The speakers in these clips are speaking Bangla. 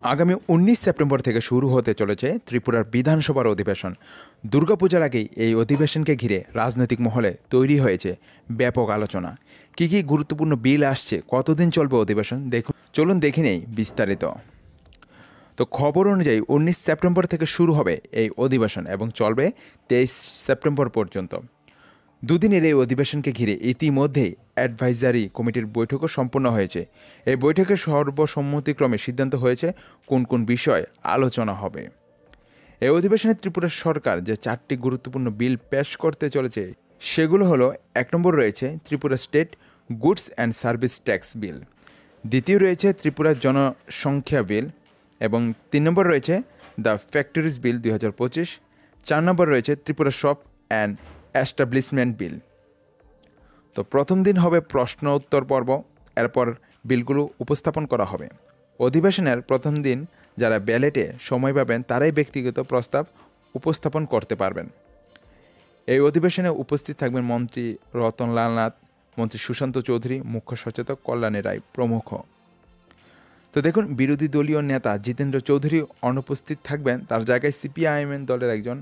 আগামী ১৯ সেপ্টেম্বর থেকে শুরু হতে চলেছে ত্রিপুরার বিধানসভার অধিবেশন। দুর্গাপূজার আগেই এই অধিবেশনকে ঘিরে রাজনৈতিক মহলে তৈরি হয়েছে ব্যাপক আলোচনা। কী কী গুরুত্বপূর্ণ বিল আসছে, কতদিন চলবে অধিবেশন, চলুন দেখে নেই বিস্তারিত। তো খবর অনুযায়ী ১৯ সেপ্টেম্বর থেকে শুরু হবে এই অধিবেশন এবং চলবে ২৩ সেপ্টেম্বর পর্যন্ত। দুদিনের এই অধিবেশনকে ঘিরে ইতিমধ্যেই অ্যাডভাইজারি কমিটির বৈঠকও সম্পন্ন হয়েছে। এই বৈঠকে সর্বসম্মতিক্রমে সিদ্ধান্ত হয়েছে কোন কোন বিষয় আলোচনা হবে। এই অধিবেশনে ত্রিপুরা সরকার যে 4টি গুরুত্বপূর্ণ বিল পেশ করতে চলেছে সেগুলো হলো, ১ নম্বর রয়েছে Tripura state goods and service tax bill, দ্বিতীয় রয়েছে ত্রিপুরা জনসংখ্যা বিল এবং ৩ নম্বর রয়েছে দ্য ফ্যাক্টরিজ বিল ২০২৫, ৪ নম্বর রয়েছে ত্রিপুরা শপ অ্যান্ড এস্টাবলিশমেন্ট বিল। তো প্রথম দিন হবে প্রশ্ন উত্তর পর্ব, এরপর বিলগুলো উপস্থাপন করা হবে। অধিবেশনের প্রথম দিন যারা ব্যালেটে সময় পাবেন তারাই ব্যক্তিগত প্রস্তাব উপস্থাপন করতে পারবেন। এই অধিবেশনে উপস্থিত থাকবেন মন্ত্রী রতনলাল নাথ, মন্ত্রী সুশান্ত চৌধুরী, মুখ্য সচেতক কল্যাণী রায় প্রমুখ। তো দেখুন, বিরোধী দলীয় নেতা জিতেন্দ্র চৌধুরী অনুপস্থিত থাকবেন, তার জায়গায় সিপিআইএম দলের একজন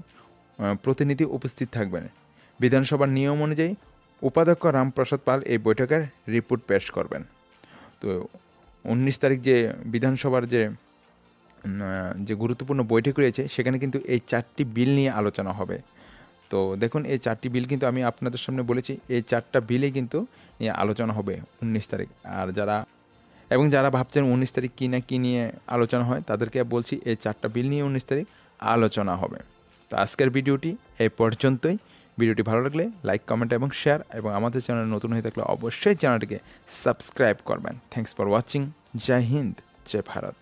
প্রতিনিধি উপস্থিত থাকবেন। বিধানসভার নিয়ম অনুযায়ী উপাধ্যক্ষ রামপ্রসাদ পাল এই বৈঠকের রিপোর্ট পেশ করবেন। তো ১৯ তারিখ যে বিধানসভার যে গুরুত্বপূর্ণ বৈঠক রয়েছে সেখানে কিন্তু এই 4টি বিল নিয়ে আলোচনা হবে। তো দেখুন, এই 4টি বিল কিন্তু আমি আপনাদের সামনে বলেছি, এই 4টা বিলেই কিন্তু নিয়ে আলোচনা হবে ১৯ তারিখ। আর যারা ভাবছেন ১৯ তারিখ কী নিয়ে আলোচনা হয় তাদেরকে বলছি, এই 4টা বিল নিয়ে ১৯ তারিখ আলোচনা হবে। তো আজকের ভিডিওটি এই পর্যন্তই। ভিডিওটি ভালো লাগলে লাইক, কমেন্ট এবং শেয়ার, এবং আমাদের চ্যানেল নতুন হয়ে থাকলে অবশ্যই চ্যানেলটিকে সাবস্ক্রাইব করবেন। Thanks for watching. জয় হিন্দ, জয় ভারত।